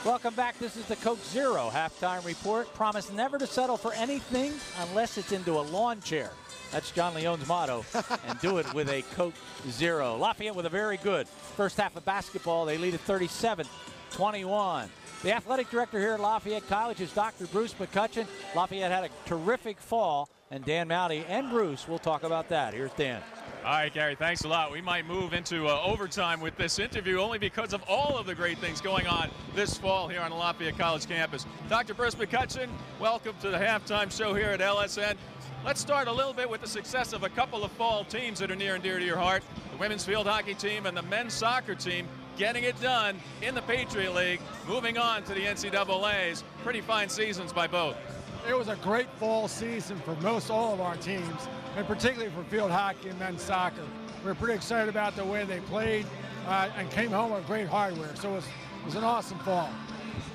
Welcome back. This is the Coke Zero halftime report. Promise never to settle for anything unless it's into a lawn chair. That's John Leone's motto, and do it with a Coke Zero. Lafayette with a very good first half of basketball. They lead at 37-21. The athletic director here at Lafayette College is Dr. Bruce McCutcheon. Lafayette had a terrific fall, and Dan Mowdy and Bruce will talk about that. Here's Dan. All right, Gary, thanks a lot. We might move into overtime with this interview only because of all of the great things going on this fall here on the Lafayette College campus. Dr. Bruce McCutcheon, welcome to the halftime show here at LSN. Let's start a little bit with the success of a couple of fall teams that are near and dear to your heart. The women's field hockey team and the men's soccer team getting it done in the Patriot League, moving on to the NCAAs. Pretty fine seasons by both. It was a great fall season for most all of our teams, and particularly for field hockey and men's soccer. We're pretty excited about the way they played and came home with great hardware. So it was an awesome fall.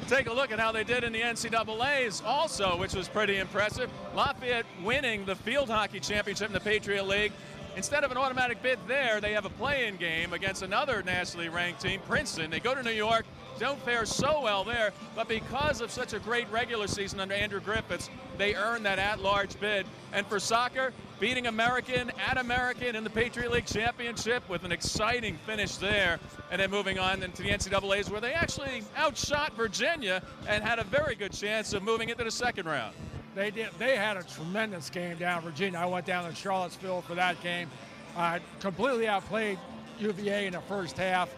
Take a look at how they did in the NCAAs also, which was pretty impressive. Lafayette winning the field hockey championship in the Patriot League. Instead of an automatic bid there, they have a play-in game against another nationally ranked team, Princeton. They go to New York, don't fare so well there, but because of such a great regular season under Andrew Griffiths, they earn that at-large bid. And for soccer, beating American at American in the Patriot League Championship with an exciting finish there, and then moving on into the NCAAs where they actually outshot Virginia and had a very good chance of moving into the second round. They did. They had a tremendous game down in Virginia. I went down to Charlottesville for that game. Completely outplayed UVA in the first half.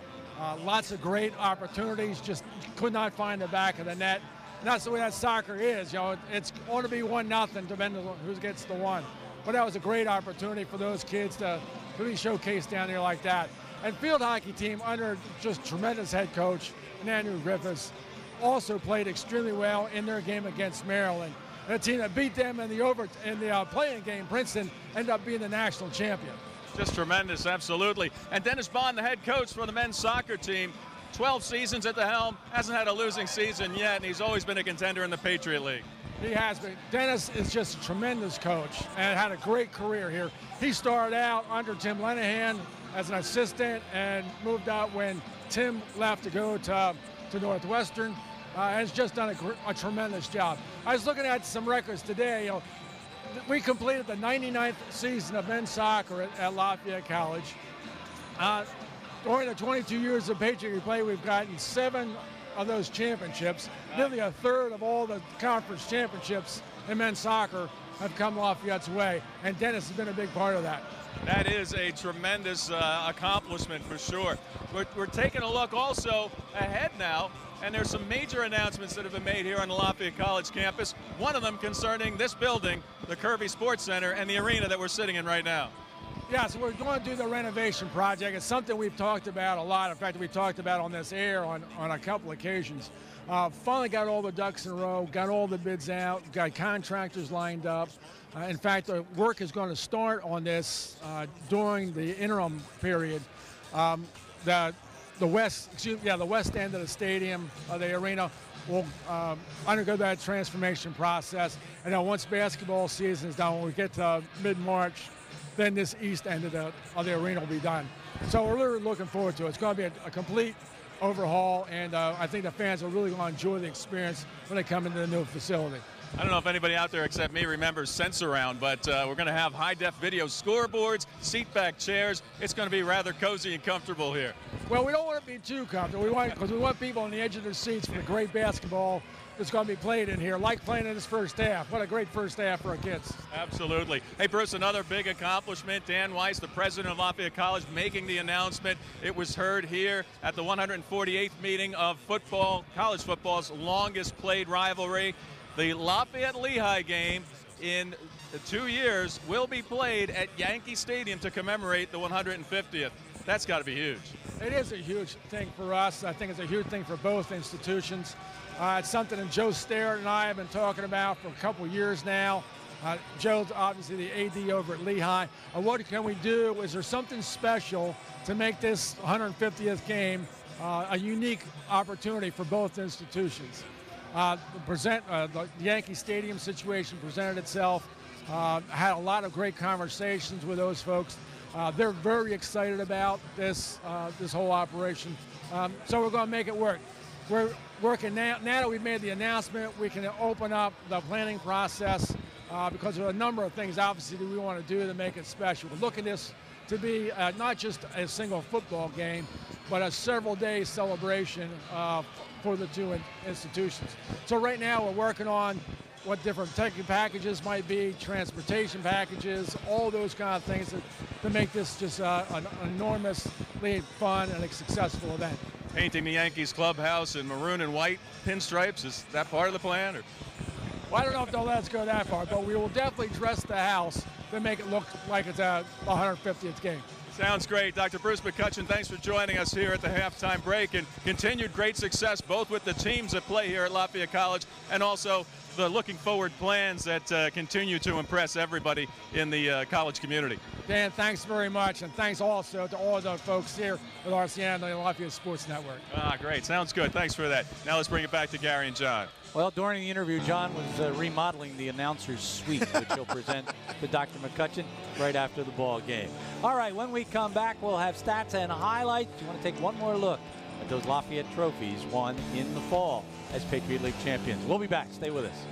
Lots of great opportunities, just could not find the back of the net. And that's the way that soccer is. You know, it's going to be 1-0 depending on who gets the one. But that was a great opportunity for those kids to really showcase down there like that. And field hockey team under just tremendous head coach Andrew Griffiths also played extremely well in their game against Maryland. And a team that beat them in the playing game, Princeton, ended up being the national champion. Just tremendous, absolutely. And Dennis Bond, the head coach for the men's soccer team, 12 seasons at the helm, hasn't had a losing season yet, and he's always been a contender in the Patriot League. He has been. Dennis is just a tremendous coach and had a great career here. He started out under Tim Lenahan as an assistant and moved out when Tim left to go to Northwestern. Has just done a tremendous job. I was looking at some records today. You know, we completed the 99th season of men's soccer at Lafayette College. During the 22 years of Patriot League play, we've gotten 7 of those championships. Nearly a third of all the conference championships in men's soccer have come Lafayette's way, and Dennis has been a big part of that. That is a tremendous accomplishment for sure. We're taking a look also ahead now, and there's some major announcements that have been made here on the Lafayette College campus, one of them concerning this building, the Kirby Sports Center, and the arena that we're sitting in right now. Yeah, so we're going to do the renovation project. It's something we've talked about a lot. In fact, we talked about on this air on a couple occasions. Finally got all the ducks in a row, got all the bids out, got contractors lined up. In fact, the work is going to start on this during the interim period. The west end of the stadium, the arena, will undergo that transformation process. And then once basketball season is done, when we get to mid-March, then this east end of the arena will be done. So we're really looking forward to it. It's going to be a complete overhaul, and I think the fans are really going to enjoy the experience when they come into the new facility. I don't know if anybody out there except me remembers Sense-Around, but we're going to have high-def video scoreboards, seat-back chairs. It's going to be rather cozy and comfortable here. Well, we don't want to be too comfortable. Because we want people on the edge of their seats for the great basketball that's going to be played in here, like playing in this first half. What a great first half for our kids. Absolutely. Hey, Bruce, another big accomplishment. Dan Weiss, the president of Lafayette College, making the announcement. It was heard here at the 148th meeting of football, college football's longest played rivalry. The Lafayette-Lehigh game in 2 years will be played at Yankee Stadium to commemorate the 150th. That's got to be huge. It is a huge thing for us. I think it's a huge thing for both institutions. It's something that Joe Starrett and I have been talking about for a couple years now. Joe's obviously the AD over at Lehigh. What can we do? Is there something special to make this 150th game a unique opportunity for both institutions? The Yankee Stadium situation presented itself. Had a lot of great conversations with those folks. They're very excited about this whole operation. So we're going to make it work. we're working now that we've made the announcement, we can open up the planning process because there are a number of things, obviously, that we want to do to make it special. We're looking at this to be not just a single football game, but a several-day celebration for the two institutions. So right now we're working on what different technical packages might be, transportation packages, all those kind of things to make this just an enormously fun and a successful event. Painting the Yankees clubhouse in maroon and white pinstripes, is that part of the plan? Or? Well, I don't know if they'll let us go that far, but we will definitely dress the house to make it look like it's a 150th game. Sounds great. Dr. Bruce McCutcheon, thanks for joining us here at the halftime break, and continued great success both with the teams that play here at Lafayette College and also the looking forward plans that continue to impress everybody in the college community. Dan, thanks very much, and thanks also to all the folks here at RCN and the Lafayette Sports Network. Great. Sounds good. Thanks for that. Now let's bring it back to Gary and John. Well, during the interview, John was remodeling the announcer's suite, which he'll present to Dr. McCutcheon right after the ball game. All right, when we come back, we'll have stats and highlights. You want to take one more look at those Lafayette trophies won in the fall as Patriot League champions. We'll be back. Stay with us.